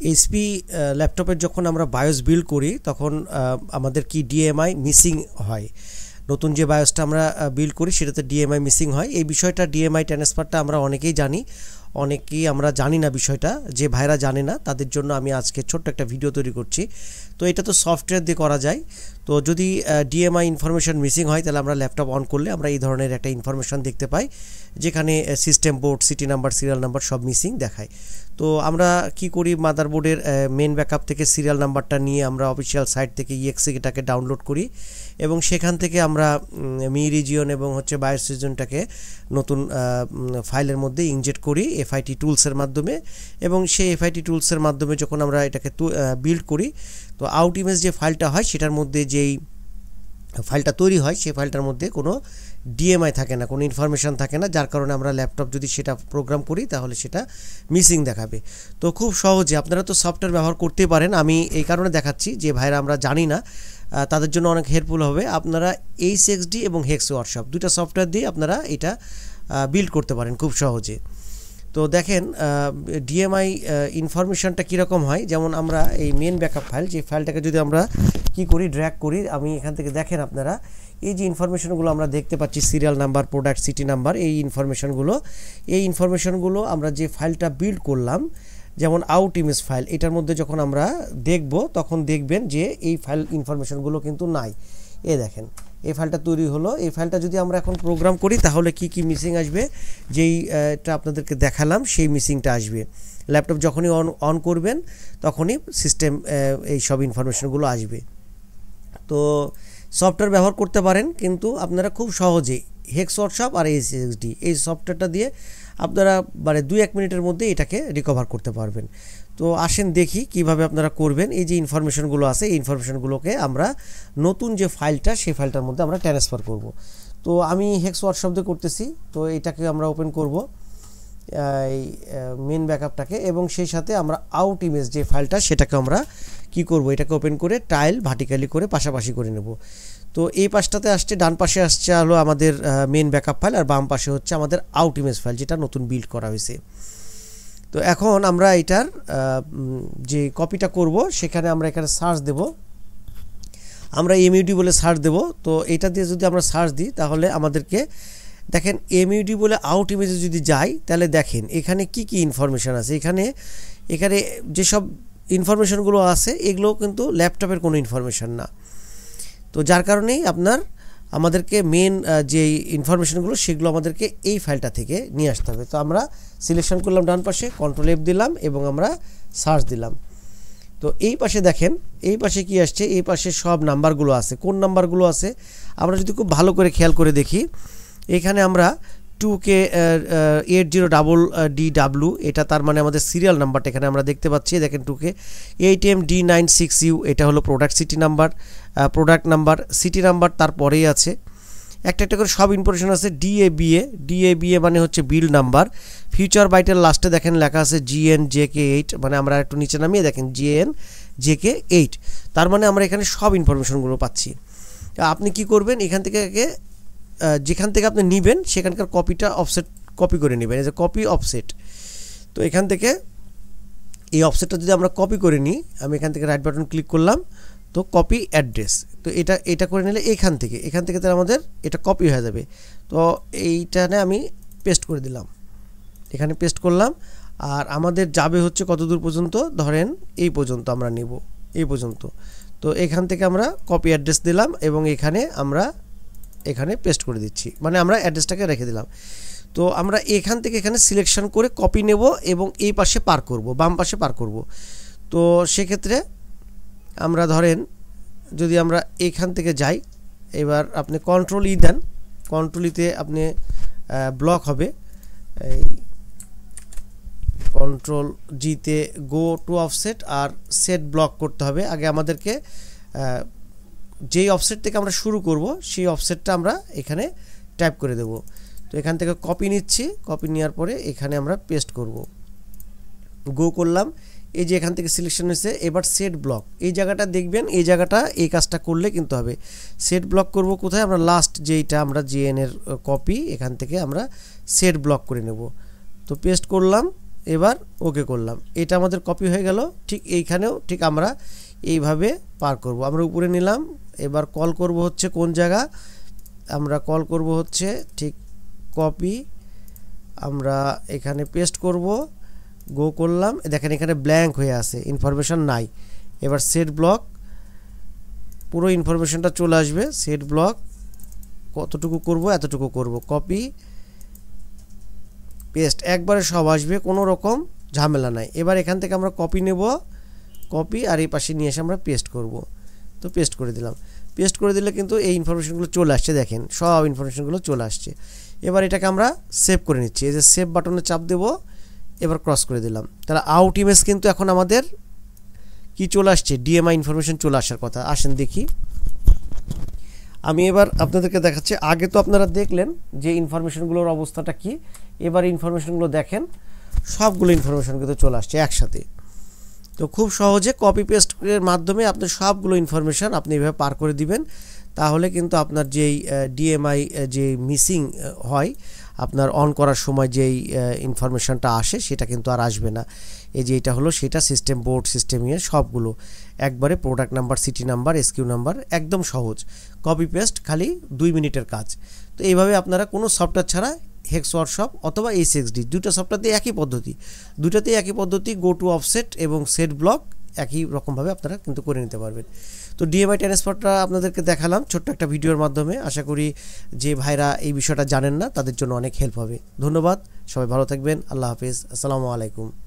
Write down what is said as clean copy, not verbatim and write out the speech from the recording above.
HP ল্যাপটপের যখন আমরা বায়োস বিল্ড করি তখন আমাদের কি ডিএমআই মিসিং হয়। নতুন যে বায়োসটা আমরা বিল্ড করি সেটাতে ডিএমআই মিসিং হয়। এই বিষয়টা ডিএমআই ট্রান্সফারটা আমরা অনেকেই জানি, অনেকেই আমরা জানি না বিষয়টা। যে ভাইরা জানে না তাদের জন্য আমি আজকে ছোট্ট একটা ভিডিও তৈরি করছি। তো এটা তো সফটওয়্যার দিয়ে করা যায়। তো যদি ডিএমআই ইনফরমেশন মিসিং হয় তাহলে আমরা ল্যাপটপ অন করলে আমরা এই ধরনের একটা ইনফরমেশন দেখতে পাই, যেখানে system board, city number, serial number সব মিসিং দেখায়। তো আমরা কি করি, মাদারবোর্ডের মেন ব্যাকআপ থেকে সিরিয়াল নাম্বারটা নিয়ে আমরা অফিসিয়াল সাইট থেকে ইএক্সি এটাকে ডাউনলোড করি এবং সেখান থেকে আমরা মি রিজিয়ন এবং বায়োস রিজিয়নটাকে নতুন ফাইলের মধ্যে ইনজেক্ট করি এফআইটি টুলসের মাধ্যমে। এবং সেই এফআইটি টুলসের মাধ্যমে যখন আমরা এটাকে বিল্ড করি, তো আউট ইমেজ যে ফাইলটা হয় সেটার মধ্যে যেই ফাইলটা তৈরি হয় সেই ফাইলটার মধ্যে কোনো ডিএমআই থাকে না, কোনো ইনফরমেশান থাকে না, যার কারণে আমরা ল্যাপটপ যদি সেটা প্রোগ্রাম করি তাহলে সেটা মিসিং দেখাবে। তো খুব সহজে আপনারা তো সফটওয়্যার ব্যবহার করতে পারেন, আমি এই কারণে দেখাচ্ছি যে ভাইরা আমরা জানি না তাদের জন্য অনেক হেল্পফুল হবে। আপনারা এইচএক্সডি এবং হেক্স ওয়ার্কশপ দুটো সফটওয়্যার দিয়ে আপনারা এটা বিল্ড করতে পারেন খুব সহজে। তো দেখেন ডিএমআই ইনফরমেশনটা কীরকম হয়। যেমন আমরা এই মেন ব্যাকআপ ফাইল, যে ফাইলটাকে যদি আমরা কি করি, ড্র্যাগ করি, আমি এখান থেকে দেখেন আপনারা এই যে ইনফরমেশনগুলো আমরা দেখতে পাচ্ছি, serial number, product, city number, এই ইনফরমেশনগুলো আমরা যে ফাইলটা বিল্ড করলাম, যেমন আউট ইমেজ ফাইল, এটার মধ্যে যখন আমরা দেখব তখন দেখবেন যে এই ফাইল ইনফরমেশনগুলো কিন্তু নাই। এই দেখেন এই ফাইলটা তৈরি হলো। এই ফাইলটা যদি আমরা এখন প্রোগ্রাম করি তাহলে কি কি মিসিং আসবে, যেইটা আপনাদেরকে দেখালাম সেই মিসিংটা আসবে। ল্যাপটপ যখনই অন করবেন তখনই সিস্টেম এই সব ইনফরমেশনগুলো আসবে। তো সফটওয়্যার ব্যবহার করতে পারেন, কিন্তু আপনারা খুব সহজে হেক্স ওয়ার্কশপ আর এইচএক্সডি এই সফটওয়্যারটা দিয়ে আপনারা 2-1 মিনিটের মধ্যে এটাকে রিকভার করতে পারবেন। তো আসেন দেখি কিভাবে আপনারা করবেন। এই যে ইনফরমেশনগুলো আছে এই ইনফরমেশনগুলোকে আমরা নতুন যে ফাইলটা সেই ফাইলটার মধ্যে আমরা ট্রান্সফার করব। তো আমি হেক্স ওয়ার্কশপ দিয়ে করতেছি। তো এটাকে আমরা ওপেন করব, এই মেন ব্যাকআপটাকে, এবং সেই সাথে আমরা আউট ইমেজ যে ফাইলটা সেটাকে আমরা কি করব, এটাকে ওপেন করে টাইল ভার্টিক্যালি করে পাশাপাশি করে নেব। তো এই পাশটাতে আসছে, ডান পাশে আসছে হলো আমাদের মেন ব্যাকআপ ফাইল, আর বাম পাশে হচ্ছে আমাদের আউট ইমেজ ফাইল যেটা নতুন বিল্ড করা হয়েছে। তো এখন আমরা এটার যে কপিটা করব সেখানে আমরা এখানে সার্চ দেব, আমরা এমইউডি বলে সার্চ দেব। তো এটা দিয়ে যদি আমরা সার্চ দিই তাহলে আমাদেরকে দেখেন এমইউডি বলে আউট ইমেজে যদি যাই তাহলে দেখেন এখানে কি কি ইনফরমেশান আছে। এখানে যেসব ইনফরমেশানগুলো আছে এগুলো কিন্তু ল্যাপটপের কোনো ইনফরমেশান না। তো যার কারণেই আমাদেরকে মেন যে ইনফরমেশনগুলো সেগুলো আমাদেরকে এই ফাইলটা থেকে নিয়ে আসতে হবে। তো আমরা সিলেকশন করলাম ডান পাশে, কন্ট্রোল F দিলাম এবং আমরা সার্চ দিলাম। তো এই পাশে দেখেন, এই পাশে কি আসছে, এই পাশে সব নাম্বারগুলো আছে। কোন নাম্বারগুলো আছে আমরা যদি খুব ভালো করে খেয়াল করে দেখি, এখানে আমরা 2K80DW, এটা তার মানে আমাদের সিরিয়াল নাম্বারটা এখানে আমরা দেখতে পাচ্ছি। দেখেন 2K8MD96U, এটা হলো product city number, product number, city number তারপরেই আছে। একটা করে সব ইনফরমেশন আছে। DABA মানে হচ্ছে বিল্ড নাম্বার। ফিউচার বাইটের লাস্টে দেখেন লেখা আছে GNJK8, মানে আমরা একটু নিচে নামিয়ে দেখেন GNJK8, তার মানে আমরা এখানে সব ইনফরমেশনগুলো পাচ্ছি। আপনি কি করবেন, এখান থেকে যেখান থেকে আপনি নেবেন সেখানকার কপিটা অফসেট কপি করে নেবেন, এই যে কপি অফসেট। তো এখান থেকে এই অফসেটটা যদি আমরা কপি করে নিই, আমি এখান থেকে রাইট বাটন ক্লিক করলাম, তো কপি অ্যাড্রেস। তো এটা করে নিলে এখান থেকে তাহলে আমাদের এটা কপি হয়ে যাবে। তো এইটা আমি পেস্ট করে দিলাম, এখানে পেস্ট করলাম। আর আমাদের যাবে হচ্ছে কত দূর পর্যন্ত, ধরেন এই পর্যন্ত আমরা নেব, এই পর্যন্ত। তো এখান থেকে আমরা কপি অ্যাড্রেস দিলাম এবং এখানে পেস্ট করে দিচ্ছি, মানে আমরা অ্যাড্রেসটাকে রেখে দিলাম। তো আমরা এখান থেকে এখানে সিলেকশন করে কপি নেব এবং এই পাশে পার করব, বাম পাশে পার করব। তো সেক্ষেত্রে আমরা ধরেন যদি আমরা এখান থেকে যাই, এবার আপনি কন্ট্রোল ই দেন, কন্ট্রোল ইতে আপনি ব্লক হবে, এই কন্ট্রোল জিতে গো টু অফসেট আর সেট ব্লক করতে হবে। আগে আমাদেরকে যেই অফসেট থেকে আমরা শুরু করব সেই অফসেটটা আমরা এখানে টাইপ করে দেব। তো এখান থেকে কপি নিচ্ছি, কপি নেওয়ার পরে এখানে আমরা পেস্ট করব, গো করলাম। এই যে এখান থেকে সিলেকশন হয়েছে, এবার সেট ব্লক, এই জায়গাটা দেখবেন, এই জায়গাটা এই কাজটা করলে কিন্তু হবে। সেট ব্লক করব কোথায়, আমরা লাস্ট যেইটা আমরা জিএন এর কপি, এখান থেকে আমরা সেট ব্লক করে নেব। তো পেস্ট করলাম এবার ওকে করলাম, এটা আমাদের কপি হয়ে গেল। ঠিক এইখানেও ঠিক আমরা এইভাবে পার করব। আমরা উপরে নিলাম, এবার কল করব হচ্ছে কোন জায়গা, আমরা কল করব হচ্ছে ঠিক কপি, আমরা এখানে পেস্ট করব, গো করলাম, দেখেন এখানে ব্ল্যাঙ্ক হয়ে আছে, ইনফরমেশন নাই। এবার সেট ব্লক, পুরো ইনফরমেশনটা চলে আসবে। সেট ব্লক কতটুকু করব, এতটুকু করব, কপি পেস্ট, একবারে সব আসবে, কোনো রকম ঝামেলা নাই। এবার এখান থেকে আমরা কপি নেব, কপি আর এই পাশে নিয়ে এসে আমরা পেস্ট করব। তো পেস্ট করে দিলাম, পেস্ট করে দিলে কিন্তু এই ইনফরমেশনগুলো চলে আসছে, দেখেন সব ইনফরমেশনগুলো চলে আসছে। এবার এটাকে আমরা সেভ করে নিচ্ছি, এই যে সেভ বাটনে চাপ দেব, এবার ক্রস করে দিলাম। তাহলে আউট ইমেজ কিন্তু এখন আমাদের কি চলে আসছে, ডিএমআই ইনফরমেশন চলে আসার কথা। আসেন দেখি, আমি এবার আপনাদেরকে দেখাচ্ছি। আগে তো আপনারা দেখলেন যে ইনফরমেশনগুলোর অবস্থাটা কি, এবার ইনফরমেশনগুলো দেখেন, সবগুলো ইনফরমেশন কিন্তু চলে আসছে একসাথে। তো খুব সহজে কপি পেস্টের মাধ্যমে আপনি সবগুলো ইনফরমেশন আপনি এভাবে পার করে দিবেন, তাহলে কিন্তু আপনার যেই ডিএমআই যে মিসিং হয়, আপনার অন করার সময় যেই ইনফরমেশনটা আসে সেটা কিন্তু আর আসবে না। এই যে এটা হলো সেটা, সিস্টেম বোর্ড সিস্টেম সবগুলো একবারে, product number, city number, SQ number, একদম সহজ, কপি পেস্ট খালি 2 মিনিটের কাজ। তো এইভাবে আপনারা কোনো সফটওয়্যার ছাড়া হেক্স ওয়ার্কশপ অথবা এইচএক্সডি দুটো সফটওয়্যারতে একই পদ্ধতি, দুটাতেই একই পদ্ধতি, গো টু অফসেট এবং সেট ব্লক একই রকমভাবে আপনারা কিন্তু করে নিতে পারবেন। তো ডিএমআই ট্রান্সফারটা আপনাদেরকে দেখালাম ছোট্ট একটা ভিডিওর মাধ্যমে। আশা করি যে ভাইরা এই বিষয়টা জানেন না তাদের জন্য অনেক হেল্প হবে। ধন্যবাদ, সবাই ভালো থাকবেন, আল্লাহ হাফেজ, আসসালামু আলাইকুম।